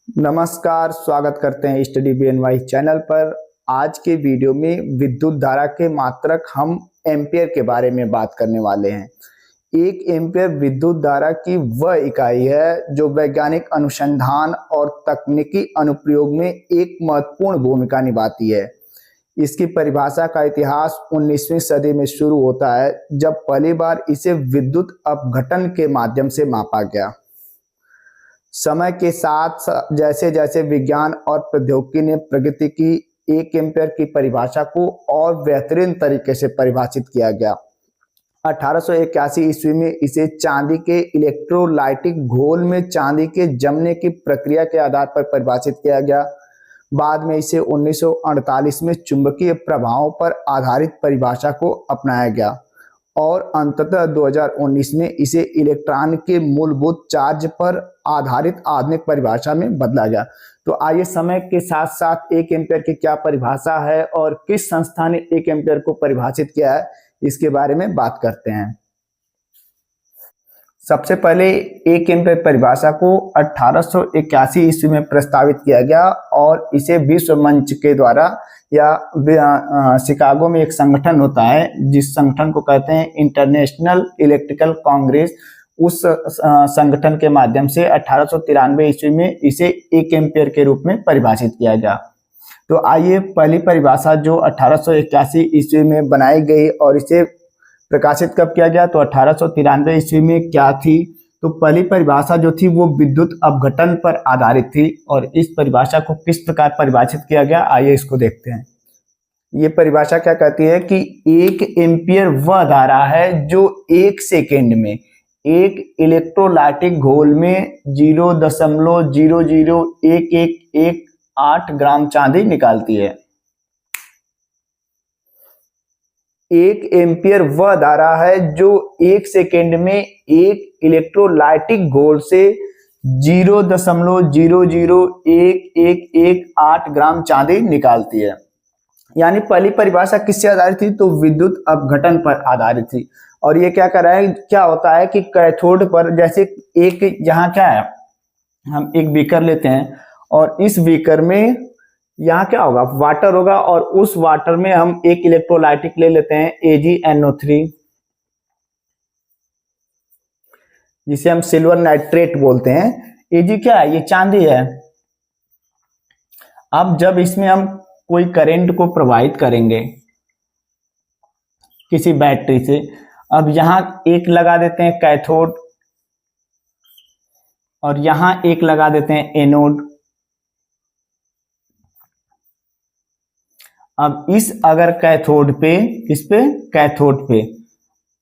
नमस्कार, स्वागत करते हैं स्टडी बीएनवाई चैनल पर। आज के वीडियो में विद्युत धारा के मात्रक हम एम्पियर के बारे में बात करने वाले हैं। एक एम्पियर विद्युत धारा की वह इकाई है जो वैज्ञानिक अनुसंधान और तकनीकी अनुप्रयोग में एक महत्वपूर्ण भूमिका निभाती है। इसकी परिभाषा का इतिहास 19वीं सदी में शुरू होता है, जब पहली बार इसे विद्युत अपघटन के माध्यम से मापा गया। समय के साथ जैसे जैसे विज्ञान और प्रौद्योगिकी ने प्रगति की, एक एम्पियर की परिभाषा को और बेहतरीन तरीके से परिभाषित किया गया। 1881 ईस्वी में इसे चांदी के इलेक्ट्रोलाइटिक घोल में चांदी के जमने की प्रक्रिया के आधार पर परिभाषित किया गया। बाद में इसे 1948 में चुंबकीय प्रभावों पर आधारित परिभाषा को अपनाया गया और अंततः 2019 में इसे इलेक्ट्रॉन के मूलभूत चार्ज पर आधारित आधुनिक परिभाषा में बदला गया। तो आइए समय के साथ साथ एक एम्पियर की क्या परिभाषा है और किस संस्था ने एक एम्पियर को परिभाषित किया है, इसके बारे में बात करते हैं। सबसे पहले एक एम्पियर परिभाषा को 1881 ईस्वी में प्रस्तावित किया गया और इसे विश्व मंच के द्वारा या शिकागो में एक संगठन होता है जिस संगठन को कहते हैं इंटरनेशनल इलेक्ट्रिकल कांग्रेस, उस संगठन के माध्यम से 1893 ईस्वी में इसे एक एम्पियर के रूप में परिभाषित किया गया। तो आइए पहली परिभाषा जो 1881 ईस्वी में बनाई गई और इसे प्रकाशित कब किया गया, तो 1893 ईस्वी में क्या थी। तो पहली परिभाषा जो थी वो विद्युत अपघटन पर आधारित थी और इस परिभाषा को किस प्रकार परिभाषित किया गया, आइए इसको देखते हैं। ये परिभाषा क्या कहती है कि एक एम्पियर वह धारा है जो एक सेकेंड में एक इलेक्ट्रोलाइटिक घोल में 0.0011118 ग्राम चांदी निकालती है। एक एम्पियर वह धारा है जो एक सेकेंड में एक इलेक्ट्रोलाइटिक घोल से 0.0011118 ग्राम चांदी निकालती है। यानी पहली परिभाषा किससे आधारित थी, तो विद्युत अपघटन पर आधारित थी। और ये क्या कर रहा है, क्या होता है कि कैथोड पर जैसे एक यहाँ क्या है, हम एक बीकर लेते हैं और इस बीकर में यहाँ क्या होगा, वाटर होगा और उस वाटर में हम एक इलेक्ट्रोलाइटिक ले लेते हैं AgNO3, जिसे हम सिल्वर नाइट्रेट बोलते हैं। Ag क्या है, ये चांदी है। अब जब इसमें हम कोई करंट को प्रवाहित करेंगे किसी बैटरी से, अब यहां एक लगा देते हैं कैथोड और यहां एक लगा देते हैं एनोड। अब अगर कैथोड पे, किस पे, कैथोड पे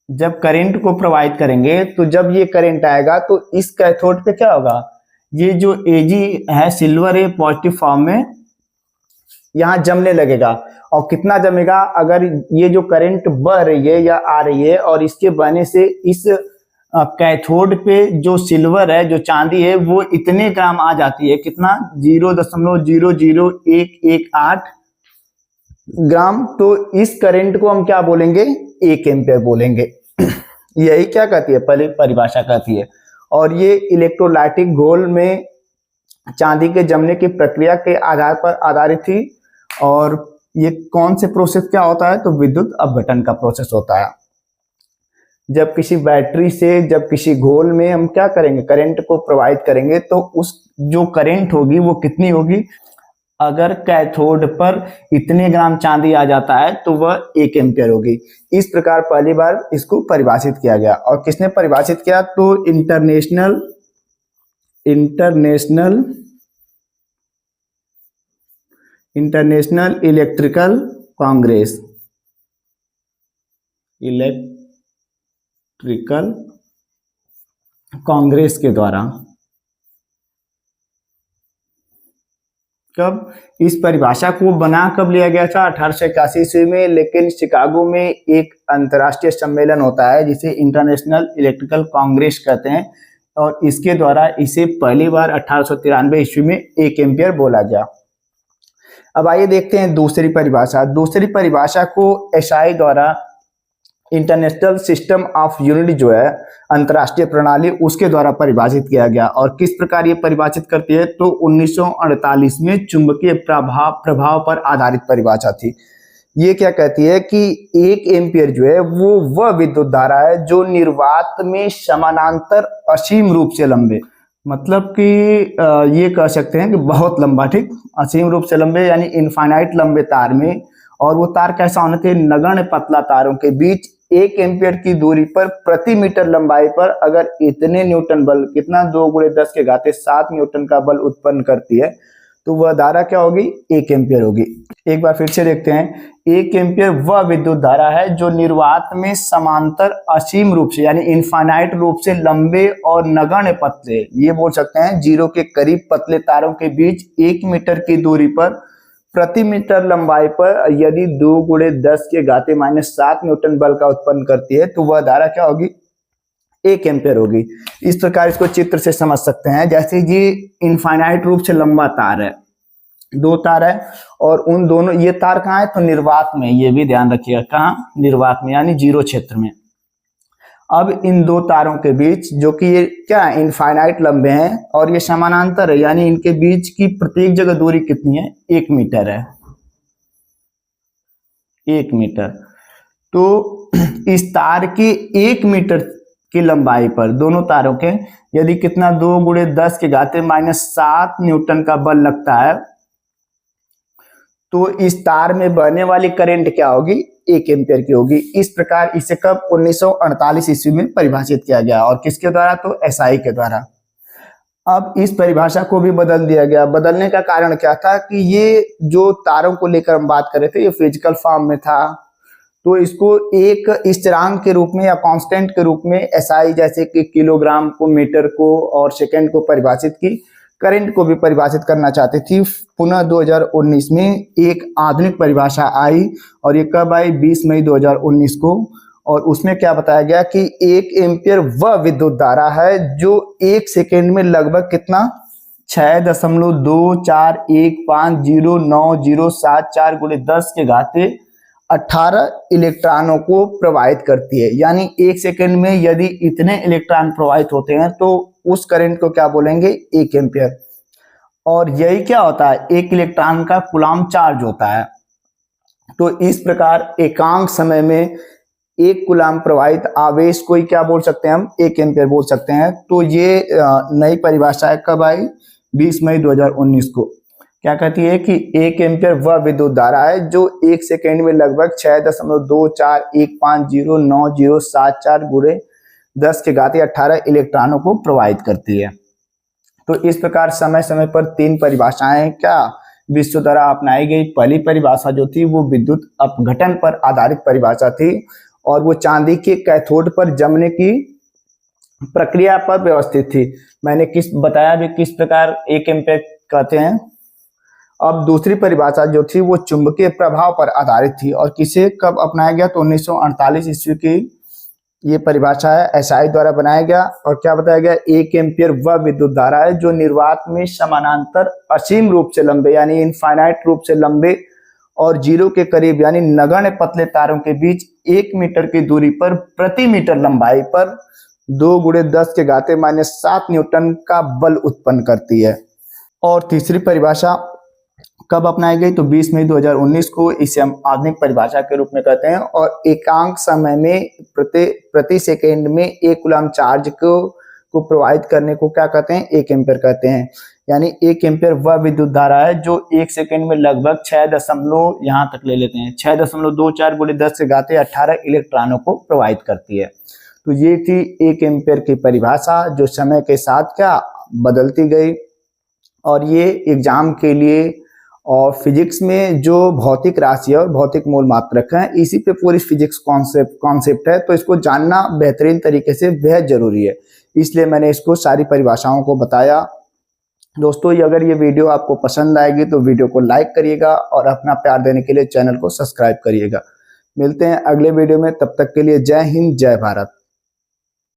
जब करंट को प्रवाहित करेंगे तो जब ये करंट आएगा तो इस कैथोड पे क्या होगा, ये जो Ag है सिल्वर है पॉजिटिव फॉर्म में यहाँ जमने लगेगा। और कितना जमेगा, अगर ये जो करंट बह रही है या आ रही है और इसके बहने से इस कैथोड पे जो सिल्वर है, जो चांदी है, वो इतने ग्राम आ जाती है, कितना, 0.00118 ग्राम। तो इस करंट को हम क्या बोलेंगे, एक एम्पियर बोलेंगे। यही क्या कहती है, पहले परिभाषा कहती है। और ये इलेक्ट्रोलाइटिक घोल में चांदी के जमने की प्रक्रिया के आधार पर आधारित थी। और ये कौन से प्रोसेस क्या होता है, तो विद्युत अपघटन का प्रोसेस होता है। जब किसी बैटरी से, जब किसी घोल में हम क्या करेंगे, करंट को प्रवाहित करेंगे, तो उस जो करंट होगी वो कितनी होगी, अगर कैथोड पर इतने ग्राम चांदी आ जाता है तो वह 1 एम्पियर होगी। इस प्रकार पहली बार इसको परिभाषित किया गया। और किसने परिभाषित किया, तो इंटरनेशनल इलेक्ट्रिकल कांग्रेस के द्वारा। कब इस परिभाषा को बना कब लिया गया था, 1881 ईस्वी में। लेकिन शिकागो में एक अंतर्राष्ट्रीय सम्मेलन होता है जिसे इंटरनेशनल इलेक्ट्रिकल कांग्रेस कहते हैं और इसके द्वारा इसे पहली बार 1893 ईस्वी में 1 एम्पियर बोला गया। अब आइए देखते हैं दूसरी परिभाषा। दूसरी परिभाषा को SI द्वारा इंटरनेशनल सिस्टम ऑफ यूनिट जो है अंतर्राष्ट्रीय प्रणाली, उसके द्वारा परिभाषित किया गया। और किस प्रकार ये परिभाषित करती है, तो 1948 में चुंबकीय प्रभाव पर आधारित परिभाषा थी। ये क्या कहती है कि 1 एम्पियर जो है वो वह विद्युत धारा है जो निर्वात में समानांतर असीम रूप से लंबे, मतलब कि ये कह सकते हैं कि बहुत लंबा, ठीक, असीम रूप से लंबे यानी इनफाइनाइट लंबे तार में, और वो तार कैसा होना चाहिए, नगण्य पतला तारों के बीच 1 एम्पियर की दूरी पर प्रति मीटर लंबाई पर अगर इतने न्यूटन बल, कितना 2×10⁷ न्यूटन का बल उत्पन्न करती है, तो वह धारा क्या होगी, 1 एम्पियर होगी। एक बार फिर से देखते हैं, 1 एम्पियर वह विद्युत धारा है जो निर्वात में समांतर असीम रूप से यानी इनफाइनाइट रूप से लंबे और नगण्य पतले, ये बोल सकते हैं 0 के करीब पतले तारों के बीच 1 मीटर की दूरी पर प्रति मीटर लंबाई पर यदि 2×10⁻⁷ न्यूटन बल का उत्पन्न करती है, तो वह धारा क्या होगी, 1 एम्पियर होगी। इस प्रकार इसको चित्र से समझ सकते हैं। जैसे ये इनफाइनाइट रूप से लंबा तार है, 2 तार है, और उन दोनों, ये तार कहाँ है, तो निर्वात में, ये भी ध्यान रखिएगा, कहाँ, निर्वात में यानी 0 क्षेत्र में। अब इन 2 तारों के बीच, जो कि ये क्या है, इनफाइनाइट लंबे हैं और ये समानांतर है, यानी इनके बीच की प्रत्येक जगह दूरी कितनी है, 1 मीटर है, 1 मीटर। तो इस तार के 1 मीटर की लंबाई पर दोनों तारों के यदि कितना 2×10⁻⁷ न्यूटन का बल लगता है, तो इस तार में बहने वाली करंट क्या होगी, 1 एम्पियर की होगी। इस प्रकार इसे कब 1948 ईस्वी में परिभाषित किया गया, और किसके द्वारा, तो एसआई के द्वारा। अब इस परिभाषा को भी बदल दिया गया। बदलने का कारण क्या था कि ये जो तारों को लेकर हम बात कर रहे थे, ये फिजिकल फॉर्म में था, तो इसको एक स्थिरांक के रूप में या कांस्टेंट के रूप में एसआई, जैसे कि किलोग्राम को, मीटर को और सेकंड को परिभाषित की, करंट को भी परिभाषित करना चाहती थी। पुनः 2019 में एक आधुनिक परिभाषा आई, और ये कब आई, 20 मई 2019 को। और उसमें क्या बताया गया कि 1 एम्पियर वह विद्युत धारा है जो 1 सेकेंड में लगभग कितना, 6.241509074×10⁸ इलेक्ट्रॉनों को प्रवाहित करती है। यानी 1 सेकेंड में यदि इतने इलेक्ट्रॉन प्रवाहित होते हैं तो उस करंट को क्या बोलेंगे, 1 एम्पियर। और यही क्या होता है, 1 इलेक्ट्रॉन का कूलम्ब चार्ज होता है। तो इस प्रकार एकांक समय में 1 कूलम्ब प्रवाहित आवेश को ही क्या बोल सकते हैं हम, 1 एम्पियर बोल सकते हैं। तो ये नई परिभाषा कब आई, 20 मई 2019 को। क्या कहती है कि 1 एम्पियर वह विद्युत धारा है जो 1 सेकेंड में लगभग 6.241509074×10⁸ इलेक्ट्रॉनों को प्रवाहित करती है। तो इस प्रकार समय समय पर 3 परिभाषाएं क्या विश्व द्वारा अपनाई गई। पहली परिभाषा जो थी वो विद्युत अपघटन पर आधारित परिभाषा थी, और वो चांदी के कैथोड पर जमने की प्रक्रिया पर व्यवस्थित थी। मैंने बताया भी किस प्रकार 1 एम्पियर कहते हैं। अब दूसरी परिभाषा जो थी वो चुंबकीय प्रभाव पर आधारित थी, और किसे कब अपनाया गया, तो 1948 ईस्वी की ये परिभाषा है, एसआई द्वारा बनाया गया। और क्या बताया गया, 1 एम्पियर वह विद्युत धारा है जो निर्वात में समानांतर असीम रूप से लंबे यानी इनफाइनाइट रूप से लंबे और 0 के करीब यानी नगण्य पतले तारों के बीच 1 मीटर की दूरी पर प्रति मीटर लंबाई पर 2×10⁻⁷ न्यूटन का बल उत्पन्न करती है। और तीसरी परिभाषा कब अपनाई गई, तो 20 मई 2019 को। इसे हम आधुनिक परिभाषा के रूप में कहते हैं। और एकांक समय में प्रति सेकेंड में 1 कूलम्ब चार्ज को प्रवाहित करने को क्या कहते हैं, 1 एम्पियर कहते हैं। यानी 1 एम्पियर वह विद्युत धारा है जो 1 सेकेंड में लगभग 6 यहाँ तक ले लेते हैं 6.24×10⁸ इलेक्ट्रॉनों को प्रवाहित करती है। तो ये थी 1 एम्पियर की परिभाषा, जो समय के साथ क्या बदलती गई। और ये एग्जाम के लिए और फिजिक्स में जो भौतिक राशि और भौतिक मूल मात्रक हैं, इसी पे पूरी फिजिक्स कॉन्सेप्ट है, तो इसको जानना बेहतरीन तरीके से बेहद जरूरी है। इसलिए मैंने इसको सारी परिभाषाओं को बताया। दोस्तों, अगर ये वीडियो आपको पसंद आएगी तो वीडियो को लाइक करिएगा और अपना प्यार देने के लिए चैनल को सब्सक्राइब करिएगा। मिलते हैं अगले वीडियो में, तब तक के लिए जय हिंद, जय भारत।